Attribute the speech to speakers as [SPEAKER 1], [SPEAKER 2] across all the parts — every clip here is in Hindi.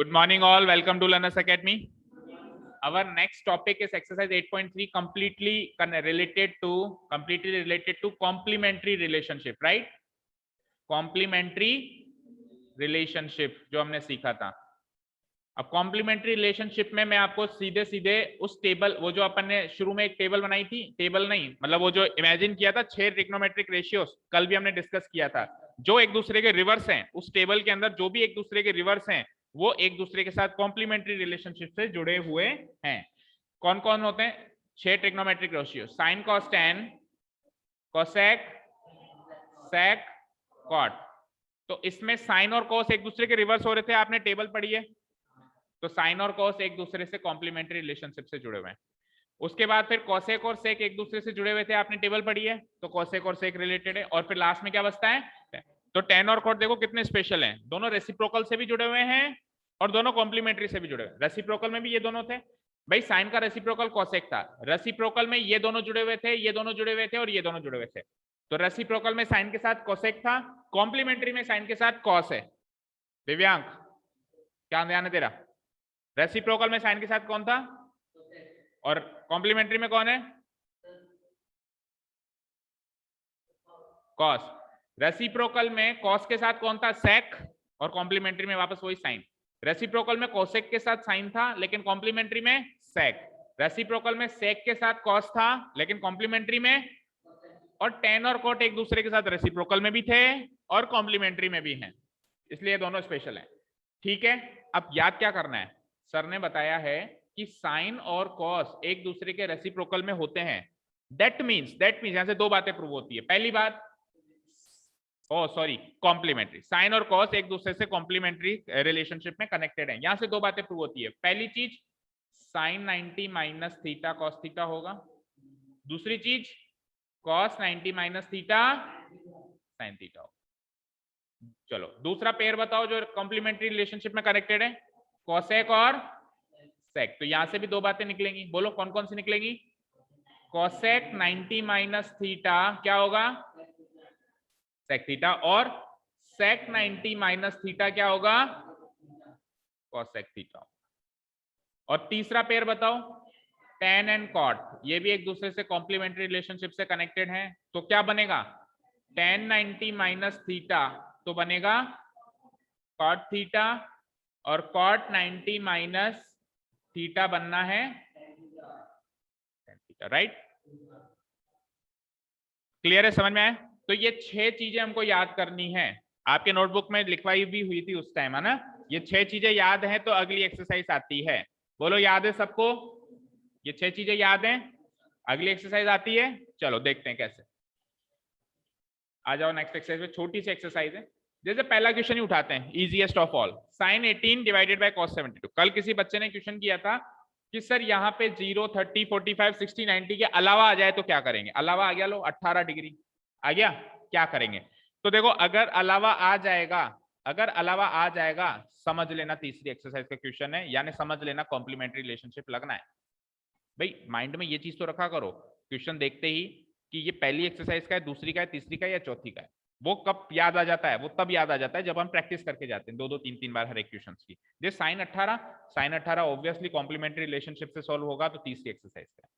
[SPEAKER 1] Good morning all, welcome to Learners Academy. Our next topic is exercise 8.3, completely related to complementary relationship, right? Complementary relationship जो हमने सीखा था. अब कॉम्प्लीमेंट्री रिलेशनशिप में मैं आपको सीधे सीधे उस टेबल, वो जो अपन ने शुरू में एक टेबल बनाई थी, टेबल नहीं मतलब वो जो इमेजिन किया था 6 ट्रिग्नोमेट्रिक रेशियोस, कल भी हमने डिस्कस किया था, जो एक दूसरे के रिवर्स हैं, उस टेबल के अंदर जो भी एक दूसरे के रिवर्स हैं वो एक दूसरे के साथ कॉम्प्लीमेंट्री रिलेशनशिप से जुड़े हुए हैं. कौन कौन होते हैं? 6 trigonometric ratio, sine cos tan, cosec, sec, cot. तो इसमें साइन और कॉस एक दूसरे के रिवर्स हो रहे थे, आपने टेबल पढ़ी है. तो साइन और कॉस एक दूसरे से कॉम्प्लीमेंट्री रिलेशनशिप से जुड़े हुए हैं. उसके बाद फिर कॉसेक और सेक एक दूसरे से जुड़े हुए थे, आपने टेबल पढ़ी है, तो कॉसेक और सेक रिलेटेड है. और फिर लास्ट में क्या बचता है? तो टेन और कॉट देखो कितने स्पेशल हैं, दोनों रेसिप्रोकल से भी जुड़े हुए हैं और दोनों कॉम्प्लीमेंट्री से भी जुड़े हुए हैं. रेसिप्रोकल में भी ये दोनों थे भाई, साइन का रेसिप्रोकल कॉसेक था, रेसिप्रोकल में ये दोनों जुड़े हुए थे, ये दोनों जुड़े हुए थे और ये दोनों जुड़े हुए थे. तो रेसिप्रोकल में साइन के साथ कॉसेक था, कॉम्प्लीमेंट्री में साइन के साथ कॉस है. दिव्यांग क्या ध्यान है तेरा? रेसिप्रोकल में साइन के साथ कौन था और कॉम्प्लीमेंट्री में कौन है? कॉस. रेसिप्रोकल में कॉस के साथ कौन था? सेक. और कॉम्प्लीमेंट्री में वापस वही साइन. रेसिप्रोकल में कोसेक के साथ साइन था लेकिन कॉम्प्लीमेंट्री में सेक. रेसिप्रोकल में सेक के साथ कॉस था लेकिन कॉम्प्लीमेंट्री में. और टेन और कोट एक दूसरे के साथ रेसिप्रोकल में भी थे और कॉम्प्लीमेंट्री में भी हैं, इसलिए दोनों स्पेशल हैं. ठीक है, अब याद क्या करना है? सर ने बताया है कि साइन और कॉस एक दूसरे के रेसिप्रोकल में होते हैं. दैट मींस यहां से दो बातें प्रूव होती है. पहली बात, कॉम्प्लीमेंट्री, साइन और कॉस एक दूसरे से कॉम्प्लीमेंट्री रिलेशनशिप में कनेक्टेड है. यहां से दो बातें प्रूव होती है. पहली चीज, sine 90 minus theta cos theta होगा. दूसरी चीज, cos 90 minus theta sine theta होगा. चलो दूसरा पेयर बताओ जो कॉम्प्लीमेंट्री रिलेशनशिप में कनेक्टेड है, कॉसेक और सेक. तो यहां से भी दो बातें निकलेंगी, बोलो कौन कौन सी निकलेगी? कॉसेक 90 माइनस थीटा क्या होगा? Sec theta. और सेक 90 माइनस थीटा क्या होगा? Cosec theta. और तीसरा पेयर बताओ, टेन एंड कॉट, ये भी एक दूसरे से कॉम्प्लीमेंट्री रिलेशनशिप से कनेक्टेड हैं. तो क्या बनेगा? टेन 90 माइनस थीटा तो बनेगा कॉट थीटा, और कॉट 90 माइनस थीटा बनना है थीटा. राइट, क्लियर है? समझ में आया? तो ये 6 चीजें हमको याद करनी है. आपके नोटबुक में लिखवाई भी हुई थी उस टाइम, है ना? ये 6 चीजें याद है तो अगली एक्सरसाइज आती है. बोलो याद है सबको? ये 6 चीजें याद हैं, अगली एक्सरसाइज आती है. चलो देखते हैं कैसे. आ जाओ नेक्स्ट एक्सरसाइज में. छोटी सी एक्सरसाइज है, जैसे पहला क्वेश्चन ही उठाते हैं, easiest of all, sine 18 divided by cos 72. कल किसी बच्चे ने क्वेश्चन किया था कि सर यहाँ पे 0, 30, 45, 60, 90 के अलावा आ जाए तो क्या करेंगे? अलावा आ गया, लो 18 डिग्री आ गया, क्या करेंगे? तो देखो अगर अलावा आ जाएगा, समझ लेना तीसरी एक्सरसाइज का क्वेश्चन है, यानी समझ लेना कॉम्प्लीमेंट्री रिलेशनशिप लगना है. भाई माइंड में ये चीज तो रखा करो क्वेश्चन देखते ही कि ये पहली एक्सरसाइज का है, दूसरी का है, तीसरी का है या चौथी का है. वो कब याद आ जाता है? वो तब याद आ जाता है जब हम प्रैक्टिस करके जाते हैं 2-2, 3-3 बार हर एक क्वेश्चन की. जैसे साइन 18 ऑब्वियसली कॉम्प्लीमेंट्री रिलेशनशिप से सॉल्व होगा, तो तीसरी एक्सरसाइज का.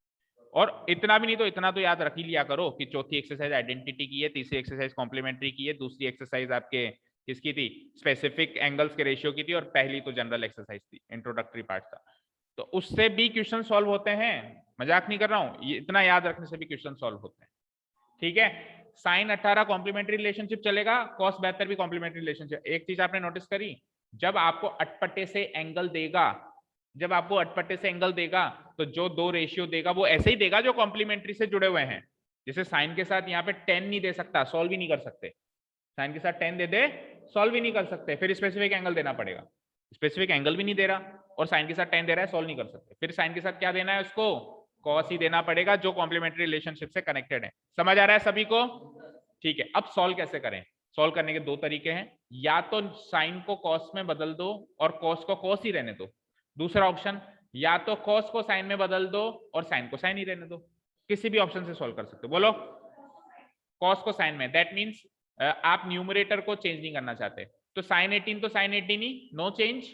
[SPEAKER 1] और इतना भी नहीं तो इतना तो याद रख ही लिया करो कि चौथी एक्सरसाइज आइडेंटिटी की है, तीसरी एक्सरसाइज कॉम्प्लीमेंट्री की है, दूसरी एक्सरसाइज आपके किसकी थी? स्पेसिफिक एंगल्स के रेशियो की थी, और पहली तो जनरल एक्सरसाइज थी, इंट्रोडक्टरी पार्ट था. तो उससे भी क्वेश्चन सॉल्व होते हैं, मजाक नहीं कर रहा हूं, ये इतना याद रखने से भी क्वेश्चन सॉल्व होते हैं. ठीक है, साइन 18 कॉम्प्लीमेंट्री रिलेशनशिप चलेगा, कॉस 72 भी कॉम्प्लीमेंट्री रिलेशनशिप. एक चीज आपने नोटिस करी, जब आपको अटपटे से एंगल देगा, तो जो दो रेशियो देगा वो ऐसे ही देगा जो कॉम्प्लीमेंट्री से जुड़े हुए हैं. जैसे साइन के साथ यहाँ पे 10 नहीं दे सकता, सॉल्व ही नहीं कर सकते. साइन के साथ 10 दे दे, सॉल्व ही नहीं कर सकते, फिर स्पेसिफिक एंगल देना पड़ेगा. स्पेसिफिक एंगल भी नहीं दे रहा और साइन के साथ 10 दे रहा है, सॉल्व नहीं कर सकते. फिर साइन के साथ क्या देना है उसको? कॉस ही देना पड़ेगा जो कॉम्प्लीमेंट्री रिलेशनशिप से कनेक्टेड है. समझ आ रहा है सभी को? ठीक है, अब सॉल्व कैसे करें? सॉल्व करने के दो तरीके हैं, या तो साइन को कॉस में बदल दो और कॉस को कॉस ही रहने दो. दूसरा ऑप्शन, या तो कॉस को साइन में बदल दो और साइन को साइन ही रहने दो. किसी भी ऑप्शन से सॉल्व कर सकते हो. बोलो कॉस को साइन में, दैट मीन्स आप न्यूमरेटर को चेंज नहीं करना चाहते. तो साइन 18 तो साइन 18 ही, नो चेंज.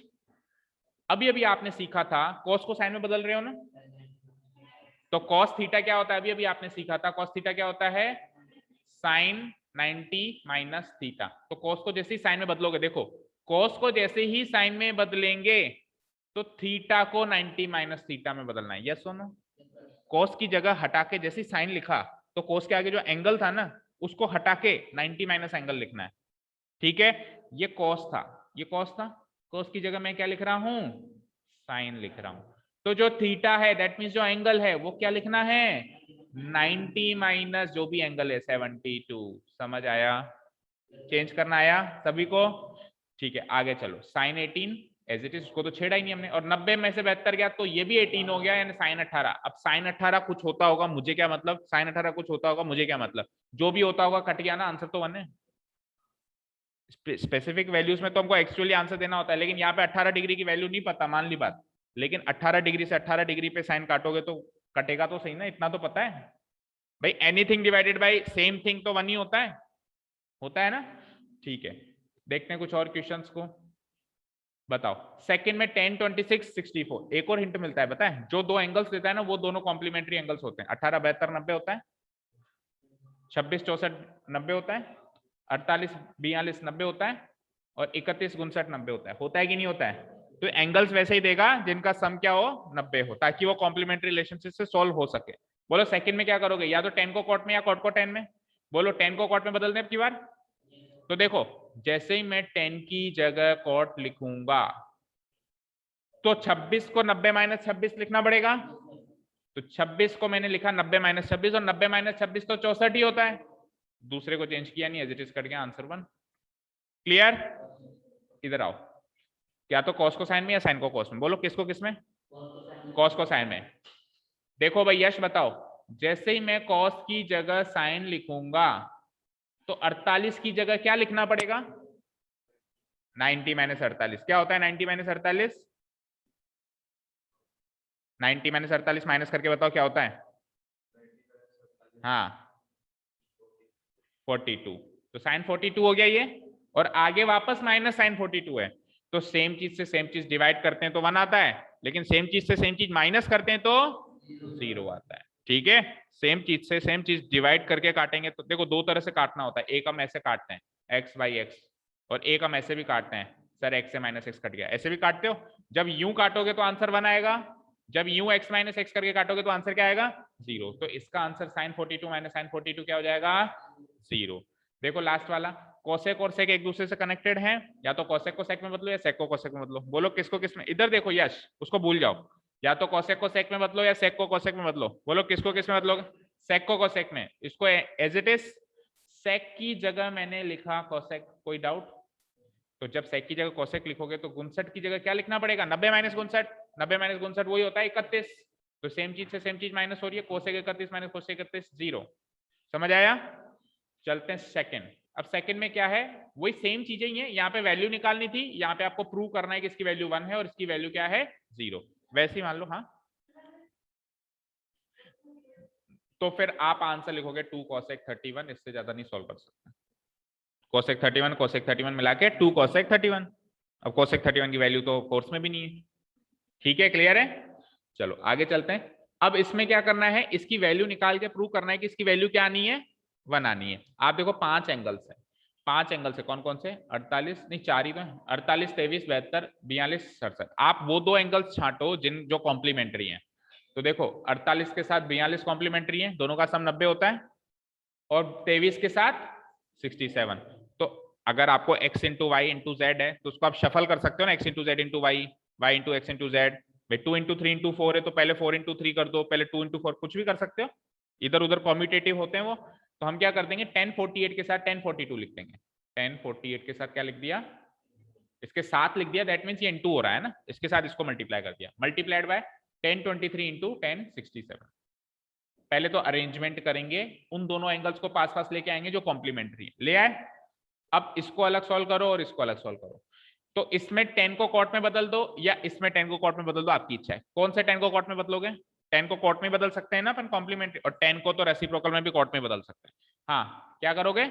[SPEAKER 1] अभी अभी आपने सीखा था cos को sin में बदल रहे हो ना, तो cos थीटा क्या होता है, अभी अभी आपने सीखा था cos थीटा क्या होता है, sin 90 माइनस थीटा। तो cos को जैसे ही sin में बदलोगे, देखो cos को जैसे ही sin में बदलेंगे तो थीटा को 90 माइनस थीटा में बदलना है, यस सुनो। cos की जगह हटा के जैसे sin लिखा तो cos के आगे जो एंगल था ना उसको हटा के 90 माइनस एंगल लिखना है, ठीक है। ये cos था, ये cos था, cos की जगह मैं क्या लिख रहा हूं, sin लिख रहा हूं। तो जो थीटा है दैट मींस जो एंगल है वो क्या लिखना है, 90 माइनस जो भी एंगल है 72। समझ आया, चेंज करना आया सभी को, ठीक है। आगे चलो, sin 18 एज इट इज, उसको तो छेड़ा ही नहीं हमने, और 90 में से 72 गया तो ये भी 18 हो गया, यानी sin 18। अब sin 18 कुछ होता होगा मुझे क्या मतलब, sin 18 कुछ होता होगा मुझे क्या मतलब, जो भी होता होगा कट गया ना, आंसर तो 1 है। स्पेसिफिक वैल्यूज में तो हमको एक्चुअली आंसर देना होता है, लेकिन यहाँ पे 18 डिग्री की वैल्यू नहीं पता, मान ली बात, लेकिन 18 डिग्री से 18 डिग्री पे साइन काटोगे तो कटेगा तो सही ना, इतना तो पता है भाई। Anything divided by same thing तो 1 ही होता है ना, ठीक है। देखते हैं कुछ और क्वेश्चंस को, बताओ। सेकंड में 10, 26, 64, एक और हिंट मिलता है, बताए जो दो एंगल्स देता है ना वो दोनों कॉम्प्लीमेंट्री एंगल्स होते हैं। 18, 72, 90 होता है, 26, 64, 90 होता है, 48, 42, 90 होता है, और 31, 59, 90 होता है कि नहीं होता है। तो एंगल्स वैसे ही देगा जिनका सम क्या हो, 90 हो, ताकि वो कॉम्प्लीमेंट्री रिलेशनशिप से सॉल्व हो सके। बोलो सेकंड में क्या करोगे, या तो 10 को कॉट में या कॉट को 10 में। बोलो 10 को कॉट में बदल दें अब की बार। तो देखो जैसे ही मैं 10 की जगह कॉट लिखूंगा तो 26 को 90 माइनस 26 लिखना पड़ेगा, तो 26 को मैंने लिखा 90 माइनस 26, और 90 माइनस 26 तो 64 ही होता है, दूसरे को चेंज किया नहीं, एज इट इज कट गया, आंसर 1। क्लियर, इधर आओ, क्या तो कॉस को साइन में या साइन को कॉस में, बोलो किसको किस में, कॉस को साइन में। देखो भाई यश बताओ, जैसे ही मैं कॉस की जगह साइन लिखूंगा तो 48 की जगह क्या लिखना पड़ेगा, 90 माइनस 48। क्या होता है 90 माइनस 48, 90 माइनस 48 माइनस करके बताओ क्या होता है, हाँ 42। तो साइन 42 हो गया ये, और आगे वापस माइनस साइन 42 है, तो सेम चीज से सेम चीज डिवाइड करते हैं तो 1 आता है, लेकिन सेम चीज से सेम चीज माइनस करते हैं तो 0 आता है, ठीक है। सेम चीज से सेम चीज डिवाइड करके काटेंगे तो देखो दो तरह से काटना होता है, एक हम ऐसे काटते हैं एक्स बाई एक्स, और एक हम ऐसे भी काटते हैं सर एक्स से माइनस एक्स कट गया, ऐसे भी काटते हो। जब यूं काटोगे तो आंसर 1 आएगा, जब यूं एक्स माइनस एक्स करके काटोगे तो आंसर क्या आएगा, 0। तो इसका आंसर साइन 42 माइनस साइन 42 क्या हो जाएगा, 0। देखो लास्ट वाला, कोसेक और सेक एक दूसरे से कनेक्टेड हैं, या तो कोसेक को सेक में बदलो या सेक को कोसेक में बदलो। बोलो किसको किस में, इधर देखो यश, उसको भूल जाओ, या तो कोसेक को सेक में बदलो या सेक को कोसेक में बदलो। बोलो किसको किस में बदलोगे, सेक को कोसेक में। इसको एज इट इज सेक की जगह मैंने लिखा कोसेक, कोई डाउट। तो जब सेक की जगह कोसेक लिखोगे तो 59 की जगह क्या लिखना पड़ेगा, 90 माइनस 59, 90 माइनस 59 वही होता है 31। तो सेम चीज से सेम चीज माइनस हो रही है, कोसेक 31 माइनस कोसेक 31 0। समझ आया, चलते हैं सेकंड। अब सेकंड में क्या है, वही सेम चीजें ही है, यहाँ पे वैल्यू निकालनी थी, यहाँ पे आपको प्रूव करना है कि इसकी वैल्यू 1 है और इसकी वैल्यू क्या है 0, वैसे ही मान लो। हाँ तो फिर आप आंसर लिखोगे 2 कोसेक 31, इससे ज्यादा नहीं सॉल्व कर सकते। कोसेक 31 कोसेक 31 मिला के 2 कोसेक 31। अब कोसेक 31 की वैल्यू तो कोर्स में भी नहीं है, ठीक है, क्लियर है। चलो आगे चलते हैं। अब इसमें क्या करना है, इसकी वैल्यू निकाल के प्रूव करना है कि इसकी वैल्यू क्या आनी है, 1 आनी है। आप देखो 5 एंगल्स है, 5 एंगल से कौन कौन से, 48 नहीं 4 ही तो है, 48, 23, 72, 42, 67। आप वो दो एंगल्स छांटो जिन जो कॉम्प्लीमेंट्री हैं। तो देखो 48 के साथ 42 कॉम्प्लीमेंट्री है, दोनों का सम 90 होता है, और 23 के साथ 67। तो अगर आपको x into y into z है तो उसको आप शफल कर सकते हो ना, x into z into y, y into x into z. भाई 2 इंटू 3 इंटू 4 है तो पहले 4 इंटू 3 कर दो, पहले 2 इंटू 4, कुछ भी कर सकते हो, इधर उधर कॉम्यूटेटिव होते हैं वो। तो हम क्या कर देंगे 1048 के साथ 1042 लिख देंगे, 1048 के साथ क्या लिख दिया, इसके साथ लिख दिया, दैट मीन्स ये इंटू हो रहा है ना, इसके साथ इसको मल्टीप्लाई कर दिया, मल्टीप्लाइड बाय 1023 इंटू 1067। पहले तो अरेंजमेंट करेंगे, उन दोनों एंगल्स को पास पास लेके आएंगे जो कॉम्प्लीमेंट्री ले आए। अब इसको अलग सॉल्व करो और इसको अलग सॉल्व करो। तो इसमें 10 को कॉट में बदल दो या इसमें 10 को कॉट में बदल दो, आपकी इच्छा है। कौन से 10 को कॉट में बदलोगे, 10 को कॉट में बदल सकते हैं ना अपन कॉम्प्लीमेंट्री, और 10 को तो रेसिप्रोकल में भी कॉट में बदल सकते हैं। हाँ क्या करोगे,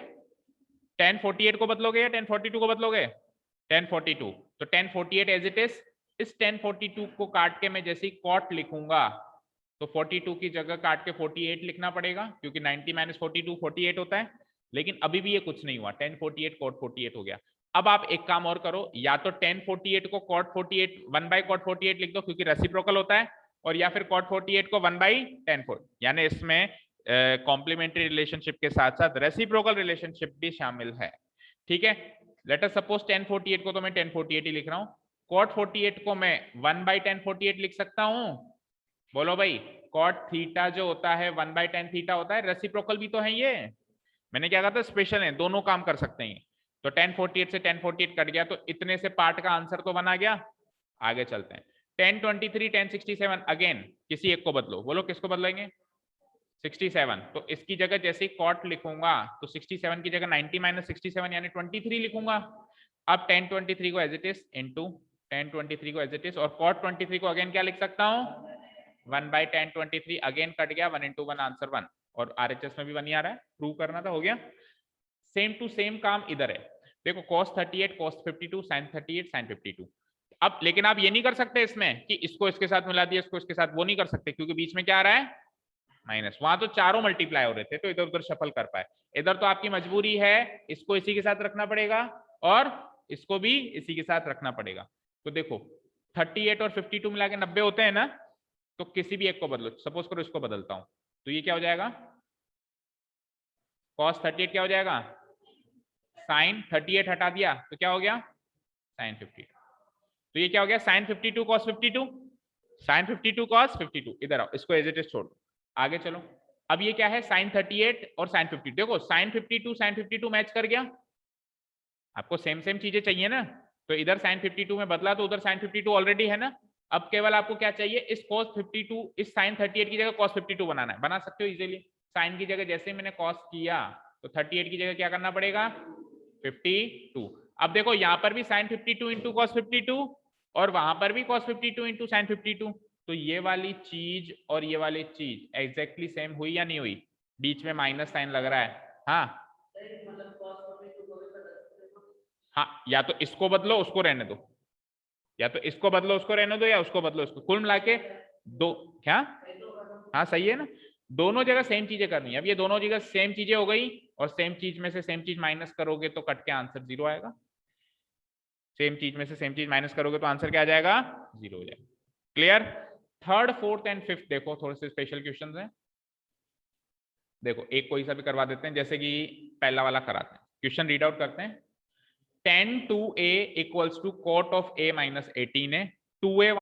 [SPEAKER 1] 1048 को बदलोगे या 1042 को बदलोगे, 1042। तो 1048 एज इट इज इस 1042 को काट के मैं जैसे ही कॉट लिखूंगा तो 42 की जगह काट के 48 लिखना पड़ेगा, क्योंकि 90 माइनस 42 48 होता है। लेकिन अभी भी ये कुछ नहीं हुआ, 1048 कॉट 48 हो गया। अब आप एक काम और करो, या तो 1048 को कॉट 48 1 बाई कॉट 48 लिख दो, क्योंकि रेसिप्रोकल होता है, और या फिर कॉट 48 को 1 बाई 10 यानी इसमें कॉम्प्लीमेंट्री रिलेशनशिप के साथ साथ रेसिप्रोकल रिलेशनशिप भी शामिल है। ठीक है, लेट अस सपोज 1048 को तो मैं 1048 ही लिख रहा हूँ, कॉट 48 को मैं 1 बाई 1048 लिख सकता हूँ। बोलो भाई, कॉट थीटा जो होता है 1 बाई 10 थीटा होता है, रेसिप्रोकल भी तो है ये। मैंने क्या कहा था, स्पेशल है, दोनों काम कर सकते हैं। तो 1048 से 1048 कट गया, तो इतने से पार्ट का आंसर तो बना गया। आगे चलते हैं, 1023 1067 अगेन किसी एक को बदलो, बोलो किसको बदलेंगे? 67। तो इसकी जगह जैसे ही कॉट लिखूंगा तो 67 की जगह 90 माइनस 67 यानी 23 लिखूंगा। अब 1023 को एज इट इज इंटू 1023 को एज इट इज, और कॉट 23 को अगेन क्या लिख सकता हूँ? 1 बाई 1023 अगेन कट गया, 1 इंटू 1 आंसर 1, और RHS में भी 1 ही आ रहा है, प्रूव करना था, हो गया। सेम टू सेम काम इधर है, देखो cos 38 cos 52 sin 38 sin 52। अब लेकिन आप ये नहीं कर सकते इसमें कि इसको इसके साथ मिला दिया, इसको इसके साथ, वो नहीं कर सकते, क्योंकि बीच में क्या आ रहा है? माइनस। वहां तो चारों मल्टीप्लाई हो रहे थे तो इधर उधर शफल कर पाए। इधर तो आपकी मजबूरी है, इसको इसी के साथ रखना पड़ेगा और इसको भी इसी के साथ रखना पड़ेगा। तो देखो 38 और 52 मिला के 90 होते हैं ना, तो किसी भी एक को बदलो, सपोज करो इसको बदलता हूं, तो ये क्या हो जाएगा? cos 38 क्या हो जाएगा? sin 38 हटा दिया तो क्या हो गया? sin 52। तो ये क्या हो गया? sin 52 cos 52, sin 52 cos 52। इधर आओ, इसको एज इट इज छोड़ दो, आगे चलो। अब ये क्या है? sin 38 और sin 52। देखो sin 52 sin 52 मैच कर गया, आपको सेम सेम चीजें चाहिए ना, तो इधर sin 52 में बदला तो उधर sin 52 ऑलरेडी है ना। अब केवल आपको क्या चाहिए? इस cos 52 इस sin 38 की जगह cos 52 बनाना है, बना सकते हो इजीली। sin की जगह जैसे मैंने cos किया तो 38 की जगह क्या करना पड़ेगा? 52। अब देखो यहाँ पर भी sin 52 इंटू cos 52 और वहां पर भी cos 52 इंटू sin 52, तो ये वाली चीज और ये वाली चीज एग्जैक्टली सेम हुई या नहीं हुई? बीच में माइनस साइन लग रहा है, हाँ हाँ, या तो इसको बदलो उसको रहने दो, या तो इसको बदलो उसको रहने दो, या उसको बदलो इसको, कुल मिला के दो। क्या? हाँ सही है ना, दोनों जगह सेम चीजें करनी है। अब ये दोनों जगह सेम चीजें हो गई, और सेम चीज में से सेम चीज माइनस करोगे तो कट के आंसर 0 आएगा। सेम चीज में से सेम चीज माइनस करोगे तो आंसर क्या आ जाएगा? 0 हो जाएगा। Clear? Third fourth and fifth देखो थोड़े से स्पेशल क्वेश्चन हैं। देखो एक कोई सा भी करवा देते हैं, जैसे कि पहला वाला कराते हैं, क्वेश्चन रीड आउट करते हैं। tan 2a equals to cot of a minus 18 है, 2a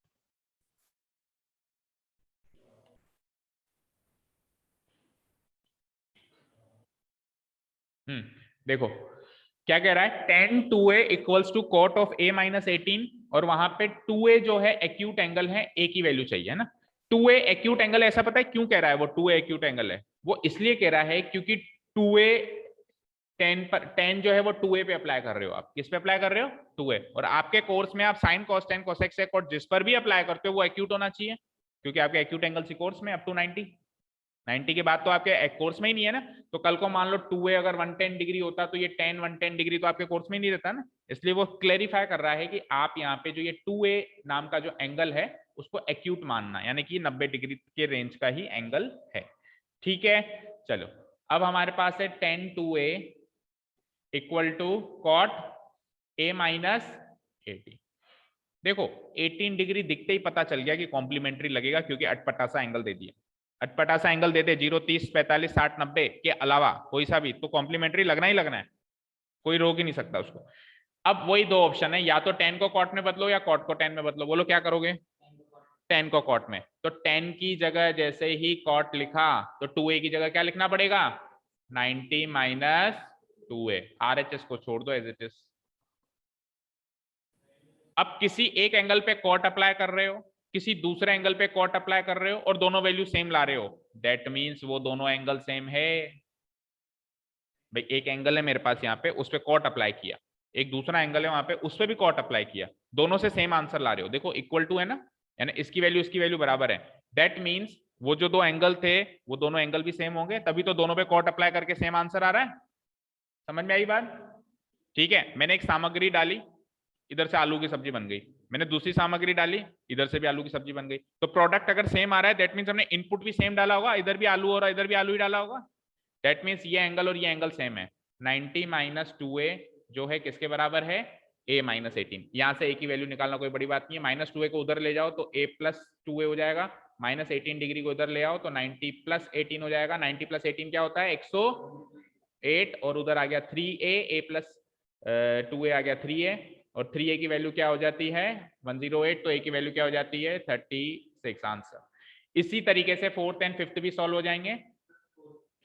[SPEAKER 1] देखो क्या कह रहा है, tan 2a equals to cot of a minus 18, और वहां पे 2a जो है एक्यूट एंगल है, a की वैल्यू चाहिए है ना। 2a एक्यूट एंगल, ऐसा पता है क्यों कह रहा है वो 2a एक्यूट एंगल है? वो इसलिए कह रहा है क्योंकि 2a tan जो है वो 2a पे अप्लाई कर रहे हो। आप किस पे अप्लाई कर रहे हो? 2a। और आपके कोर्स में आप sin cos tan cosec sec cot जिस पर भी अप्लाई करते हो वो एक्यूट होना चाहिए, क्योंकि आपके एक्यूट एंगल सी कोर्स में अप टू 90 के बाद तो आपके कोर्स में ही नहीं है ना। तो कल को मान लो 2a अगर 110 डिग्री होता तो ये tan 110 डिग्री तो आपके कोर्स में ही नहीं रहता ना। इसलिए वो क्लेरिफाई कर रहा है कि आप यहाँ पे जो ये 2a नाम का जो एंगल है उसको एक्यूट मानना, यानी कि 90 डिग्री के रेंज का ही एंगल है। ठीक है, चलो अब हमारे पास है tan 2a equal to cot a minus 18। देखो 18 डिग्री दिखते ही पता चल गया कि कॉम्प्लीमेंट्री लगेगा, क्योंकि अटपटा सा एंगल दे दिया। अटपटा सा एंगल दे दे 0 30 45 60 90 के अलावा कोई सा भी, तो कॉम्प्लीमेंट्री लगना ही लगना है, कोई रोक ही नहीं सकता उसको। अब वही दो ऑप्शन है, या तो tan को cot में बदलो या cot को tan में बदलो। बोलो क्या करोगे? tan को cot में, तो tan की जगह जैसे ही cot लिखा तो 2a की जगह क्या लिखना पड़ेगा? 90 माइनस 2a। RHS को छोड़ दो एज इट इज। अब किसी एक एंगल पे कॉट अप्लाई कर रहे हो, किसी दूसरे एंगल पे कॉट अप्लाई कर रहे हो, और दोनों वैल्यू सेम ला रहे हो, दैट मींस वो दोनों एंगल सेम है। भाई एक एंगल है मेरे पास यहाँ पे, उस पे कॉट अप्लाई किया, एक दूसरा एंगल है वहां पे, उस पे भी कॉट अप्लाई किया, दोनों से सेम आंसर ला रहे हो। देखो इक्वल टू है ना, यानी इसकी वैल्यू बराबर है। दैट मींस वो जो दो एंगल थे वो दोनों एंगल भी सेम होंगे, तभी तो दोनों पे कॉट अप्लाई करके सेम आंसर आ रहा है। समझ में आई बात? ठीक है, मैंने एक सामग्री डाली, इधर से आलू की सब्जी बन गई, मैंने दूसरी सामग्री डाली, इधर से भी आलू की सब्जी बन गई। तो प्रोडक्ट अगर सेम आ रहा है दैट मीन्स हमने इनपुट भी सेम डाला होगा, इधर भी आलू हो रहा है, इधर भी आलू ही डाला होगा, दैट मीन्स ये एंगल और ये एंगल सेम है। 90 माइनस 2a जो है किसके बराबर है, a माइनस 18। यहाँ से a की वैल्यू निकालना कोई बड़ी बात नहीं है, माइनस 2a को उधर ले जाओ तो a प्लस 2a हो जाएगा, माइनस 18 डिग्री को उधर ले आओ तो 90 प्लस 18 हो जाएगा। 90 प्लस 18 क्या होता है 108, और उधर आ गया 3a, a प्लस 2a आ गया 3a, और 3a की वैल्यू क्या हो जाती है 108, तो a की वैल्यू क्या हो जाती है 36 आंसर। इसी तरीके से फोर्थ एंड फिफ्थ भी सॉल्व हो जाएंगे।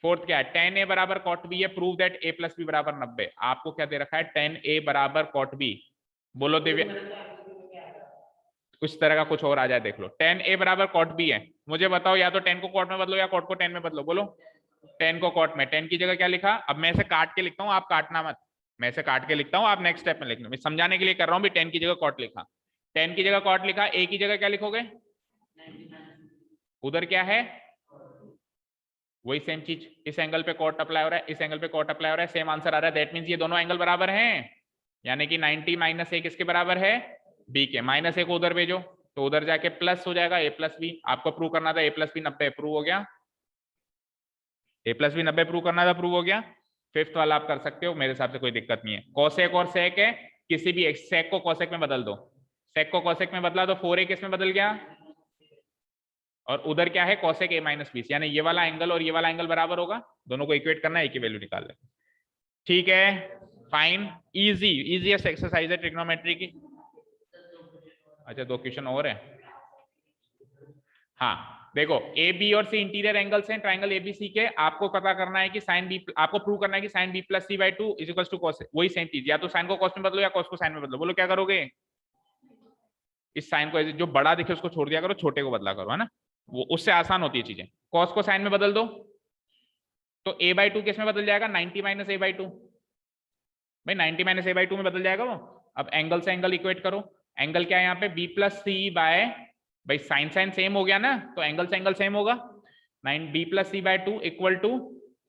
[SPEAKER 1] फोर्थ क्या है 10a बराबर कॉट बी है, prove that a plus b बराबर 90। आपको क्या दे रखा है 10a बराबर कॉट बी, बोलो दिव्य उस तरह का कुछ और आ जाए देख लो। 10a बराबर कॉट बी है, मुझे बताओ या तो 10 को कॉट में बदलो या कॉट को 10 में बदलो, बोलो 10 को कॉट में। 10 की जगह क्या लिखा, अब मैं इसे काट के लिखता हूँ, आप काटना मत, मैं इसे काट के लिखता हूँ, आप नेक्स्ट स्टेप में लिखना, मैं समझाने के लिए कर रहा हूँ भी। 10 की जगह कॉट लिखा, 10 की जगह कॉट लिखा, a की जगह क्या लिखोगे, उधर क्या है वही सेम चीज, इस एंगल पे कॉट अप्लाई हो रहा है, इस एंगल पे कॉट अप्लाई हो रहा है, सेम आंसर आ रहा है, दैट मींस ये दोनों एंगल बराबर हैं, यानी कि 90 माइनस a किसके बराबर है b के। माइनस a को उधर भेजो तो उधर जाके प्लस हो जाएगा a प्लस बी। आपको प्रूव करना था a प्लस बी 90, प्रूव हो गया, a प्लस बी 90 प्रूव करना था, प्रूव हो गया। फिफ्थ वाला आप कर सकते हो, मेरे हिसाब से कोई दिक्कत नहीं है। कोसेक और सेक है, किसी भी एक सेक को कोसेक में बदल दो, सेक को कोसेक में बदला तो 4a किस में बदल गया, और उधर क्या है कोसेक a माइनस बी, यानी ये वाला एंगल और ये वाला एंगल बराबर होगा, दोनों को इक्वेट करना है, एक की वैल्यू निकाल ले। ठीक है फाइन, इजी इजीएस्ट एक्सरसाइज है ट्रिग्नोमेट्री की। अच्छा 2 क्वेश्चन और है, हाँ देखो ए बी और सी इंटीरियर एंगल्स हैं ट्राइंगल एबीसी के, आपको पता करना है कि साइन बी, आपको प्रूव करना है कि sine b plus c by 2 is equal to cos, वही सेम चीज, या तो साइन को कॉस में बदलो या कॉस को साइन में बदलो, बोलो क्या करोगे, इस साइन को जो बड़ा दिखे उसको छोड़ दिया करो, छोटे को बदला करो, है ना, वो उससे आसान होती है चीजें। कॉस को साइन में बदल दो तो a बाई 2 किस में बदल जाएगा 90 माइनस a बाई 2, भाई 90 माइनस a बाई 2 में बदल जाएगा वो। अब एंगल से एंगल इक्वेट करो, एंगल क्या है यहाँ पे b प्लस सी बाय, भाई साइन साइन सेम हो गया ना, तो एंगल से एंगल सेम होगा, 9 b plus c by 2 equal to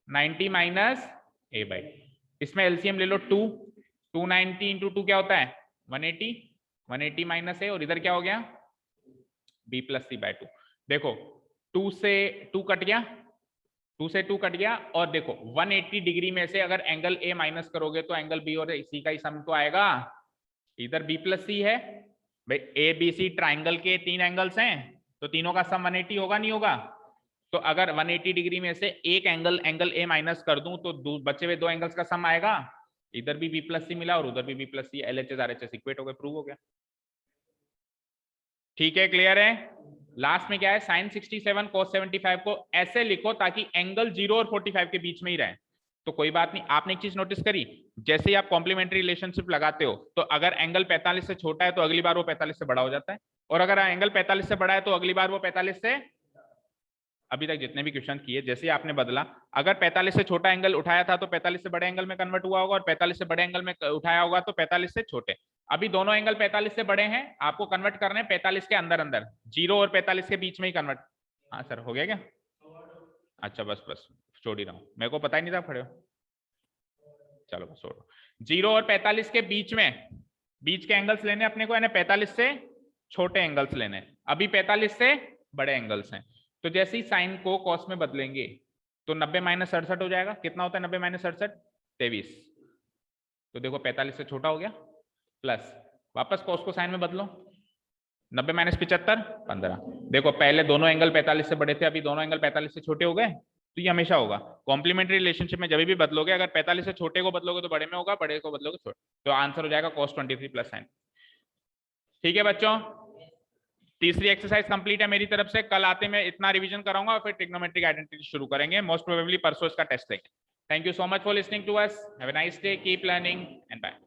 [SPEAKER 1] 90 minus a by, इसमें एलसीएम ले लो 2, 290 इंटू 2 क्या होता है 180, 180 माइनस a, और इधर क्या हो गया b प्लस सी बाय 2। देखो 2 से 2 कट गया, 2 से 2 कट गया, और देखो 180 डिग्री में से अगर एंगल a माइनस करोगे तो एंगल b और c का ही सम तो आएगा, इधर b प्लस सी है, भाई ए बी सी ट्राइंगल के 3 एंगल्स हैं तो तीनों का सम 180 होगा नहीं होगा, तो अगर 180 डिग्री में से एक एंगल a माइनस कर दूं तो बचे हुए 2 एंगल्स का सम आएगा, इधर भी b प्लस सी मिला और उधर भी b प्लस सी, एलएचएस आरएचएस इक्वेट हो गए, प्रूव हो गया। ठीक है क्लियर है। लास्ट में क्या है साइन 67 cos 75 को ऐसे लिखो ताकि एंगल 0 और 45 के बीच में ही रहे, तो कोई बात नहीं। आपने एक चीज नोटिस करी, जैसे ही आप कॉम्प्लीमेंट्री रिलेशनशिप लगाते हो तो अगर एंगल 45 से छोटा है तो अगली बार वो 45 से बड़ा हो जाता है, और अगर एंगल 45 से बड़ा है तो अगली बार वो 45 से, अभी तक जितने भी क्वेश्चन किए जैसे आपने बदला, अगर 45 से छोटा एंगल उठाया था तो 45 से बड़े एंगल में कन्वर्ट हुआ होगा, और 45 से बड़े एंगल में उठाया होगा तो 45 से छोटे। अभी दोनों एंगल 45 से बड़े हैं, आपको कन्वर्ट करने हैं 45 के अंदर अंदर, 0 और 45 के बीच में ही कन्वर्ट। हाँ सर हो गया क्या, अच्छा बस बस छोड़ ही रहा हूँ, मेरे को पता ही नहीं था, खड़े हो, चलो बस छोड़ो। 0 और 45 के बीच में, बीच के एंगल्स लेने अपने को, यानी 45 से छोटे एंगल्स लेने, अभी 45 से बड़े एंगल्स हैं, तो जैसे ही साइन को कॉस में बदलेंगे तो 90 माइनस 67 हो जाएगा, कितना होता है 90 माइनस 67 23, तो देखो 45 से छोटा हो गया, प्लस वापस कॉस को साइन में बदलो 90 माइनस 75 15, देखो पहले दोनों एंगल 45 से बड़े थे, अभी दोनों एंगल 45 से छोटे हो गए, तो ये हमेशा होगा कॉम्प्लीमेंट्री रिलेशनशिप में, जब भी बदलोगे अगर 45 से छोटे को बदलोगे तो बड़े में होगा, बड़े को बदलोगे छोटे, तो आंसर हो जाएगा cos 23 प्लस साइन। ठीक है बच्चों, तीसरी एक्सरसाइज कंप्लीट है मेरी तरफ से, कल आते मैं इतना रिवीजन कराऊंगा और फिर ट्रिग्नोमेट्रिक आइडेंटिटी शुरू करेंगे, मोस्ट प्रोबेबली परसों इसका टेस्ट लेंगे। Thank you so much for listening to us, have a nice day, keep learning and bye.